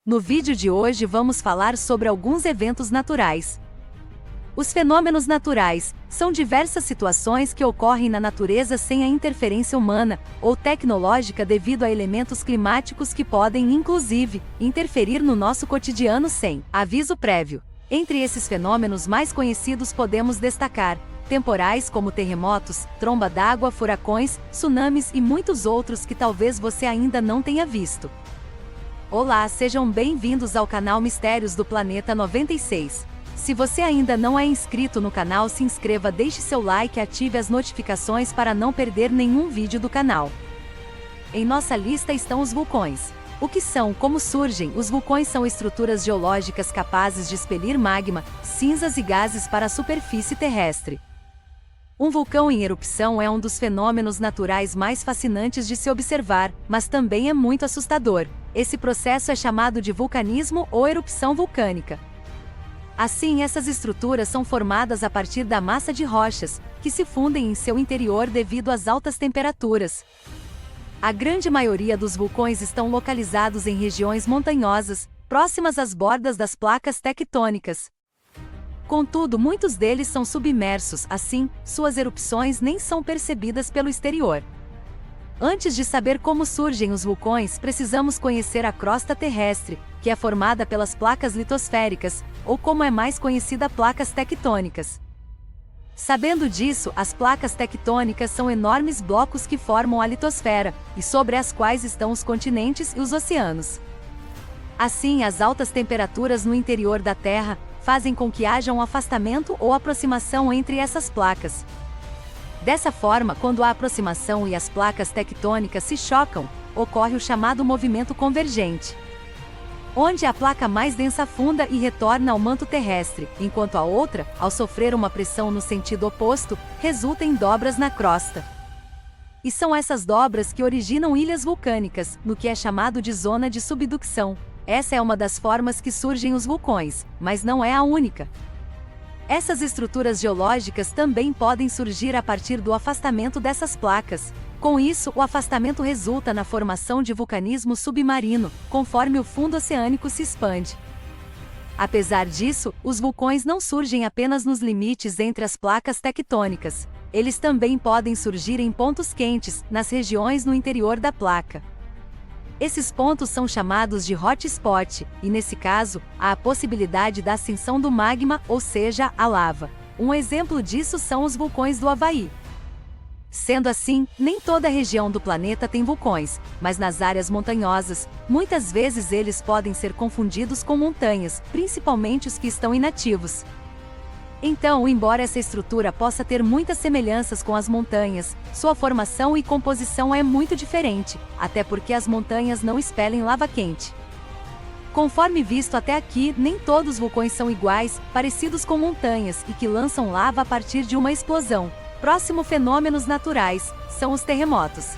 No vídeo de hoje vamos falar sobre alguns eventos naturais. Os fenômenos naturais são diversas situações que ocorrem na natureza sem a interferência humana ou tecnológica devido a elementos climáticos que podem, inclusive, interferir no nosso cotidiano sem aviso prévio. Entre esses fenômenos mais conhecidos podemos destacar temporais como terremotos, tromba d'água, furacões, tsunamis e muitos outros que talvez você ainda não tenha visto. Olá, sejam bem-vindos ao canal Mistérios do Planeta 96. Se você ainda não é inscrito no canal, se inscreva, deixe seu like e ative as notificações para não perder nenhum vídeo do canal. Em nossa lista estão os vulcões. O que são, como surgem? Os vulcões são estruturas geológicas capazes de expelir magma, cinzas e gases para a superfície terrestre. Um vulcão em erupção é um dos fenômenos naturais mais fascinantes de se observar, mas também é muito assustador. Esse processo é chamado de vulcanismo ou erupção vulcânica. Assim, essas estruturas são formadas a partir da massa de rochas, que se fundem em seu interior devido às altas temperaturas. A grande maioria dos vulcões estão localizados em regiões montanhosas, próximas às bordas das placas tectônicas. Contudo, muitos deles são submersos, assim, suas erupções nem são percebidas pelo exterior. Antes de saber como surgem os vulcões, precisamos conhecer a crosta terrestre, que é formada pelas placas litosféricas, ou como é mais conhecida, placas tectônicas. Sabendo disso, as placas tectônicas são enormes blocos que formam a litosfera, e sobre as quais estão os continentes e os oceanos. Assim, as altas temperaturas no interior da Terra fazem com que haja um afastamento ou aproximação entre essas placas. Dessa forma, quando há aproximação e as placas tectônicas se chocam, ocorre o chamado movimento convergente, onde a placa mais densa afunda e retorna ao manto terrestre, enquanto a outra, ao sofrer uma pressão no sentido oposto, resulta em dobras na crosta. E são essas dobras que originam ilhas vulcânicas, no que é chamado de zona de subducção. Essa é uma das formas que surgem os vulcões, mas não é a única. Essas estruturas geológicas também podem surgir a partir do afastamento dessas placas. Com isso, o afastamento resulta na formação de vulcanismo submarino, conforme o fundo oceânico se expande. Apesar disso, os vulcões não surgem apenas nos limites entre as placas tectônicas. Eles também podem surgir em pontos quentes, nas regiões no interior da placa. Esses pontos são chamados de hotspot, e nesse caso, há a possibilidade da ascensão do magma, ou seja, a lava. Um exemplo disso são os vulcões do Havaí. Sendo assim, nem toda a região do planeta tem vulcões, mas nas áreas montanhosas, muitas vezes eles podem ser confundidos com montanhas, principalmente os que estão inativos. Então, embora essa estrutura possa ter muitas semelhanças com as montanhas, sua formação e composição é muito diferente, até porque as montanhas não expelem lava quente. Conforme visto até aqui, nem todos os vulcões são iguais, parecidos com montanhas e que lançam lava a partir de uma explosão. Próximo, fenômenos naturais, são os terremotos.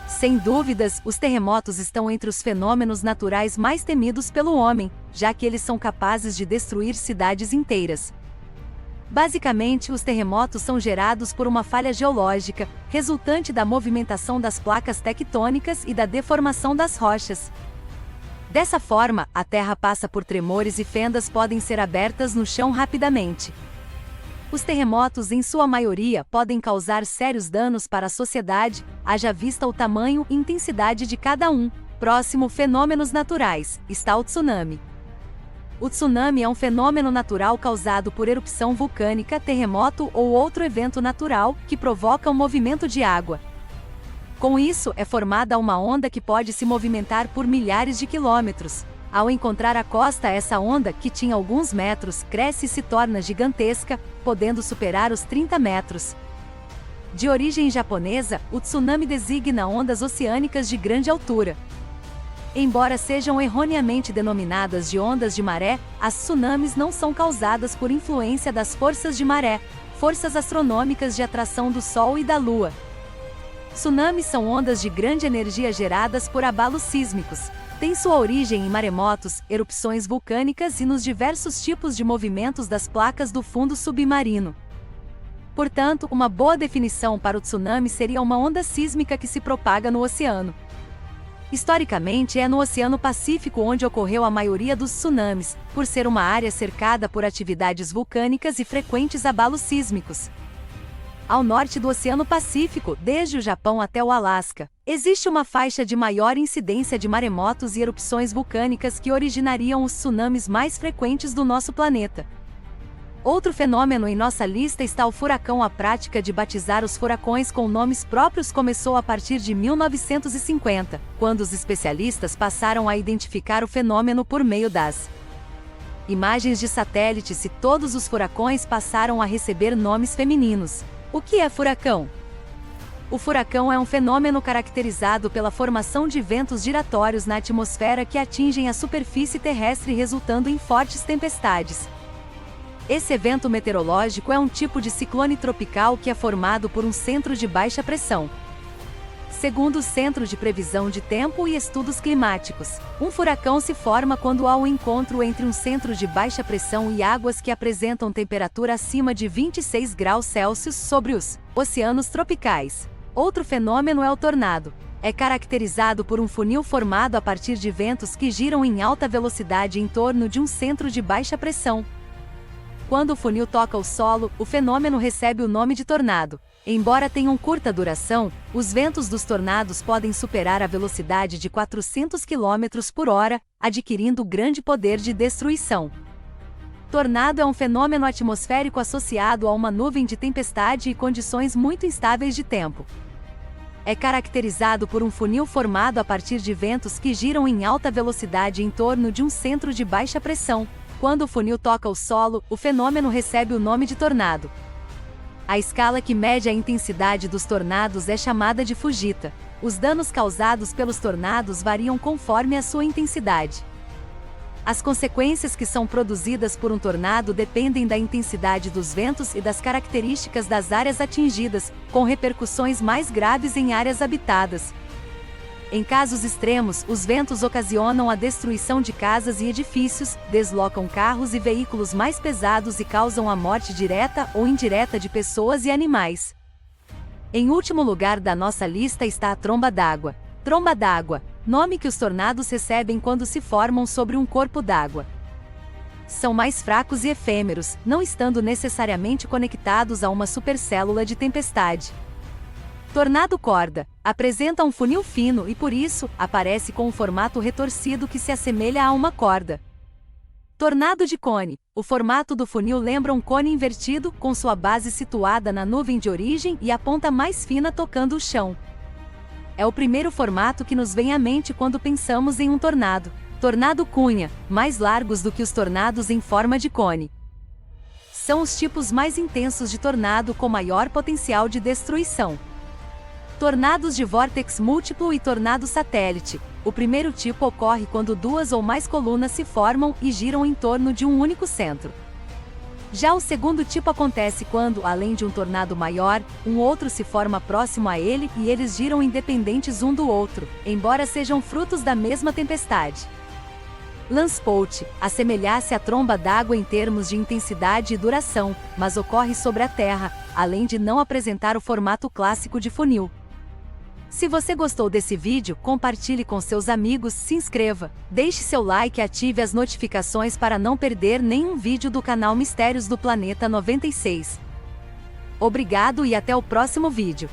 Sem dúvidas, os terremotos estão entre os fenômenos naturais mais temidos pelo homem, já que eles são capazes de destruir cidades inteiras. Basicamente, os terremotos são gerados por uma falha geológica, resultante da movimentação das placas tectônicas e da deformação das rochas. Dessa forma, a Terra passa por tremores e fendas podem ser abertas no chão rapidamente. Os terremotos, em sua maioria, podem causar sérios danos para a sociedade, haja vista o tamanho e intensidade de cada um. Próximo, fenômenos naturais, está o tsunami. O tsunami é um fenômeno natural causado por erupção vulcânica, terremoto ou outro evento natural que provoca um movimento de água. Com isso, é formada uma onda que pode se movimentar por milhares de quilômetros. Ao encontrar a costa, essa onda, que tinha alguns metros, cresce e se torna gigantesca, podendo superar os 30 metros. De origem japonesa, o tsunami designa ondas oceânicas de grande altura. Embora sejam erroneamente denominadas de ondas de maré, as tsunamis não são causadas por influência das forças de maré, forças astronômicas de atração do Sol e da Lua. Tsunamis são ondas de grande energia geradas por abalos sísmicos. Têm sua origem em maremotos, erupções vulcânicas e nos diversos tipos de movimentos das placas do fundo submarino. Portanto, uma boa definição para o tsunami seria uma onda sísmica que se propaga no oceano. Historicamente, é no Oceano Pacífico onde ocorreu a maioria dos tsunamis, por ser uma área cercada por atividades vulcânicas e frequentes abalos sísmicos. Ao norte do Oceano Pacífico, desde o Japão até o Alasca, existe uma faixa de maior incidência de maremotos e erupções vulcânicas que originariam os tsunamis mais frequentes do nosso planeta. Outro fenômeno em nossa lista está o furacão. A prática de batizar os furacões com nomes próprios começou a partir de 1950, quando os especialistas passaram a identificar o fenômeno por meio das imagens de satélites e todos os furacões passaram a receber nomes femininos. O que é furacão? O furacão é um fenômeno caracterizado pela formação de ventos giratórios na atmosfera que atingem a superfície terrestre, resultando em fortes tempestades. Esse evento meteorológico é um tipo de ciclone tropical que é formado por um centro de baixa pressão. Segundo o Centro de Previsão de Tempo e Estudos Climáticos, um furacão se forma quando há um encontro entre um centro de baixa pressão e águas que apresentam temperatura acima de 26 graus Celsius sobre os oceanos tropicais. Outro fenômeno é o tornado. É caracterizado por um funil formado a partir de ventos que giram em alta velocidade em torno de um centro de baixa pressão. Quando o funil toca o solo, o fenômeno recebe o nome de tornado. Embora tenham curta duração, os ventos dos tornados podem superar a velocidade de 400 km por hora, adquirindo grande poder de destruição. Tornado é um fenômeno atmosférico associado a uma nuvem de tempestade e condições muito instáveis de tempo. É caracterizado por um funil formado a partir de ventos que giram em alta velocidade em torno de um centro de baixa pressão. Quando o funil toca o solo, o fenômeno recebe o nome de tornado. A escala que mede a intensidade dos tornados é chamada de Fujita. Os danos causados pelos tornados variam conforme a sua intensidade. As consequências que são produzidas por um tornado dependem da intensidade dos ventos e das características das áreas atingidas, com repercussões mais graves em áreas habitadas. Em casos extremos, os ventos ocasionam a destruição de casas e edifícios, deslocam carros e veículos mais pesados e causam a morte direta ou indireta de pessoas e animais. Em último lugar da nossa lista está a tromba d'água. Tromba d'água, nome que os tornados recebem quando se formam sobre um corpo d'água. São mais fracos e efêmeros, não estando necessariamente conectados a uma supercélula de tempestade. Tornado corda. Apresenta um funil fino e, por isso, aparece com um formato retorcido que se assemelha a uma corda. Tornado de cone. O formato do funil lembra um cone invertido, com sua base situada na nuvem de origem e a ponta mais fina tocando o chão. É o primeiro formato que nos vem à mente quando pensamos em um tornado. Tornado cunha, mais largos do que os tornados em forma de cone. São os tipos mais intensos de tornado com maior potencial de destruição. Tornados de vórtex múltiplo e tornado satélite. O primeiro tipo ocorre quando duas ou mais colunas se formam e giram em torno de um único centro. Já o segundo tipo acontece quando, além de um tornado maior, um outro se forma próximo a ele e eles giram independentes um do outro, embora sejam frutos da mesma tempestade. Landspout, assemelha-se à tromba d'água em termos de intensidade e duração, mas ocorre sobre a terra, além de não apresentar o formato clássico de funil. Se você gostou desse vídeo, compartilhe com seus amigos, se inscreva, deixe seu like e ative as notificações para não perder nenhum vídeo do canal Mistérios do Planeta 96. Obrigado e até o próximo vídeo.